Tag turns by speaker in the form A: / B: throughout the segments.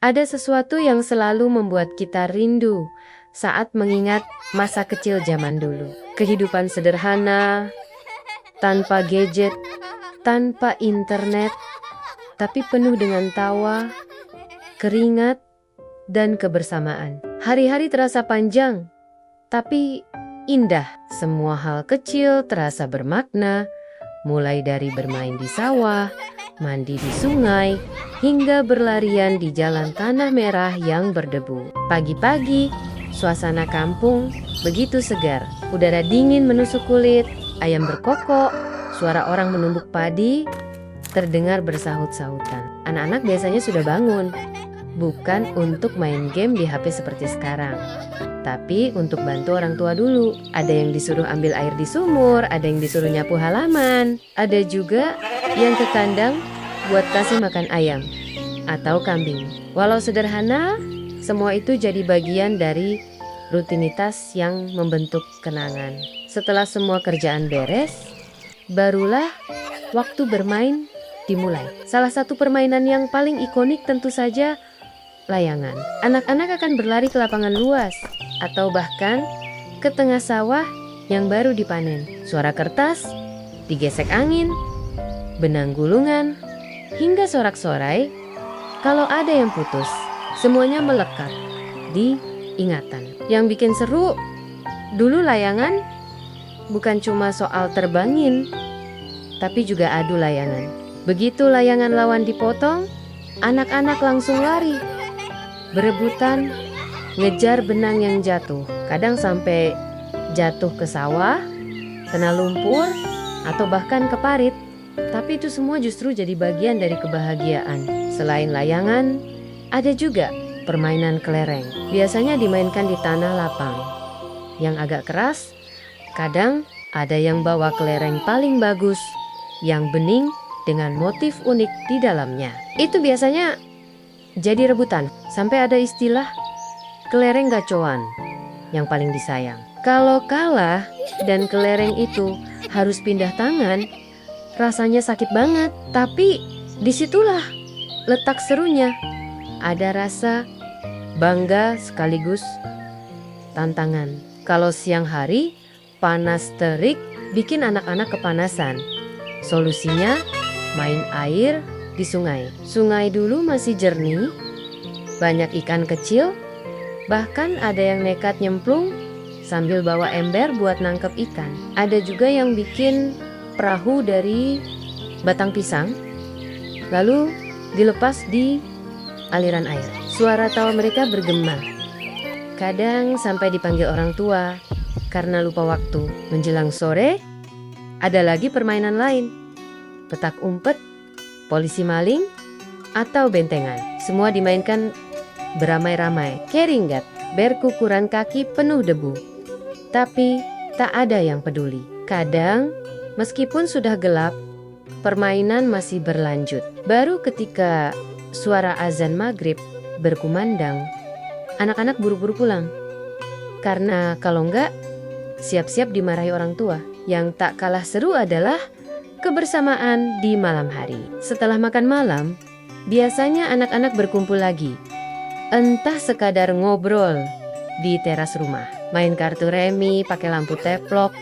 A: Ada sesuatu yang selalu membuat kita rindu saat mengingat masa kecil zaman dulu. Kehidupan sederhana, tanpa gadget, tanpa internet, tapi penuh dengan tawa, keringat, dan kebersamaan. Hari-hari terasa panjang, tapi indah. Semua hal kecil terasa bermakna, mulai dari bermain di sawah, mandi di sungai, hingga berlarian di jalan tanah merah yang berdebu. Pagi-pagi, suasana kampung begitu segar. Udara dingin menusuk kulit, ayam berkokok, suara orang menumbuk padi terdengar bersahut-sahutan. Anak-anak biasanya sudah bangun, bukan untuk main game di HP seperti sekarang, tapi untuk bantu orang tua dulu. Ada yang disuruh ambil air di sumur, ada yang disuruh nyapu halaman, ada juga yang ke kandang buat kasih makan ayam atau kambing. Walau sederhana, semua itu jadi bagian dari rutinitas yang membentuk kenangan. Setelah semua kerjaan beres, barulah waktu bermain dimulai. Salah satu permainan yang paling ikonik tentu saja layangan. Anak-anak akan berlari ke lapangan luas atau bahkan ke tengah sawah yang baru dipanen. Suara kertas digesek angin, benang gulungan, hingga sorak-sorai kalau ada yang putus. Semuanya melekat di ingatan. Yang bikin seru dulu layangan bukan cuma soal terbangin, tapi juga adu layangan. Begitu layangan lawan dipotong, anak-anak langsung lari, berebutan ngejar benang yang jatuh. Kadang sampai jatuh ke sawah, kena lumpur, atau bahkan ke parit. Tapi itu semua justru jadi bagian dari kebahagiaan. Selain layangan, ada juga permainan kelereng. Biasanya dimainkan di tanah lapang yang agak keras. Kadang ada yang bawa kelereng paling bagus, yang bening dengan motif unik di dalamnya. Itu biasanya jadi rebutan, sampai ada istilah kelereng gacoan yang paling disayang. Kalau kalah dan kelereng itu harus pindah tangan, rasanya sakit banget. Tapi disitulah letak serunya. Ada rasa bangga sekaligus tantangan. Kalau siang hari panas terik bikin anak-anak kepanasan. Solusinya main air di sungai. Sungai dulu masih jernih, banyak ikan kecil, bahkan ada yang nekat nyemplung sambil bawa ember buat nangkep ikan. Ada juga yang bikin perahu dari batang pisang, lalu dilepas di aliran air. Suara tawa mereka bergema. Kadang sampai dipanggil orang tua karena lupa waktu. Menjelang sore, ada lagi permainan lain. Petak umpet, polisi maling, atau bentengan. Semua dimainkan beramai-ramai. Keringat berkukuran kaki penuh debu. Tapi tak ada yang peduli. Kadang, meskipun sudah gelap, permainan masih berlanjut. Baru ketika suara azan maghrib berkumandang, anak-anak buru-buru pulang. Karena kalau enggak, siap-siap dimarahi orang tua. Yang tak kalah seru adalah kebersamaan di malam hari. Setelah makan malam, biasanya anak-anak berkumpul lagi. Entah sekadar ngobrol di teras rumah, main kartu remi pakai lampu teplok,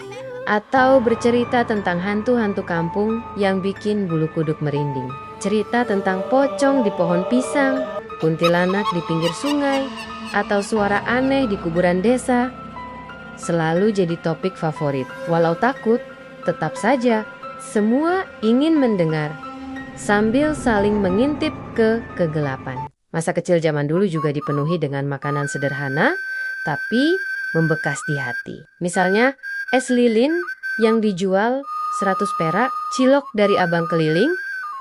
A: atau bercerita tentang hantu-hantu kampung yang bikin bulu kuduk merinding. Cerita tentang pocong di pohon pisang, kuntilanak di pinggir sungai, atau suara aneh di kuburan desa selalu jadi topik favorit. Walau takut, tetap saja semua ingin mendengar sambil saling mengintip ke kegelapan. Masa kecil zaman dulu juga dipenuhi dengan makanan sederhana tapi membekas di hati. Misalnya es lilin yang dijual 100 perak, cilok dari abang keliling,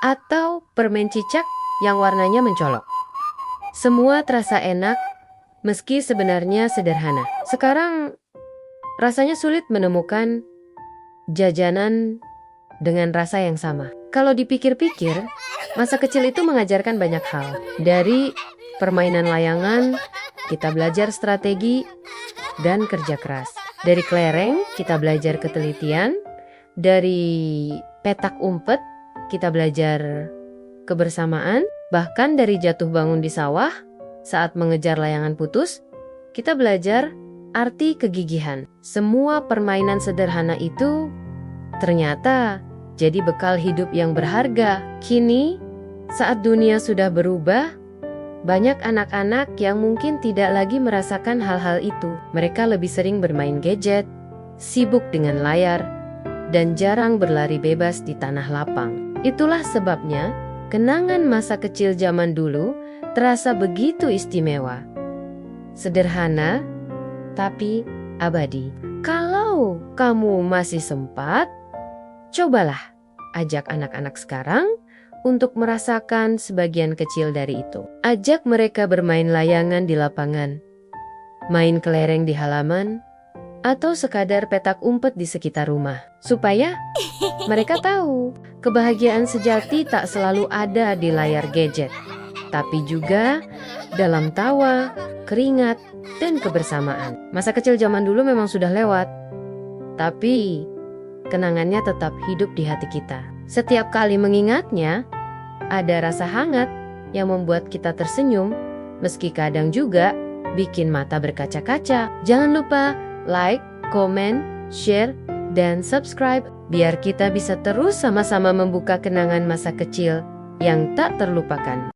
A: atau permen cicak yang warnanya mencolok. Semua terasa enak meski sebenarnya sederhana. Sekarang rasanya sulit menemukan jajanan dengan rasa yang sama. Kalau dipikir-pikir, masa kecil itu mengajarkan banyak hal. Dari permainan layangan, kita belajar strategi dan kerja keras. Dari kelereng, kita belajar ketelitian. Dari petak umpet, kita belajar kebersamaan. Bahkan dari jatuh bangun di sawah, saat mengejar layangan putus, kita belajar arti kegigihan. Semua permainan sederhana itu ternyata jadi bekal hidup yang berharga. Kini, saat dunia sudah berubah, banyak anak-anak yang mungkin tidak lagi merasakan hal-hal itu. Mereka lebih sering bermain gadget, sibuk dengan layar, dan jarang berlari bebas di tanah lapang. Itulah sebabnya, kenangan masa kecil zaman dulu terasa begitu istimewa. Sederhana, tapi abadi. Kalau kamu masih sempat, cobalah ajak anak-anak sekarang untuk merasakan sebagian kecil dari itu. Ajak mereka bermain layangan di lapangan, main kelereng di halaman, atau sekadar petak umpet di sekitar rumah. Supaya mereka tahu kebahagiaan sejati tak selalu ada di layar gadget, tapi juga dalam tawa, keringat, dan kebersamaan. Masa kecil zaman dulu memang sudah lewat, tapi kenangannya tetap hidup di hati kita. Setiap kali mengingatnya, ada rasa hangat yang membuat kita tersenyum, meski kadang juga bikin mata berkaca-kaca. Jangan lupa like, komen, share, dan subscribe, biar kita bisa terus sama-sama membuka kenangan masa kecil yang tak terlupakan.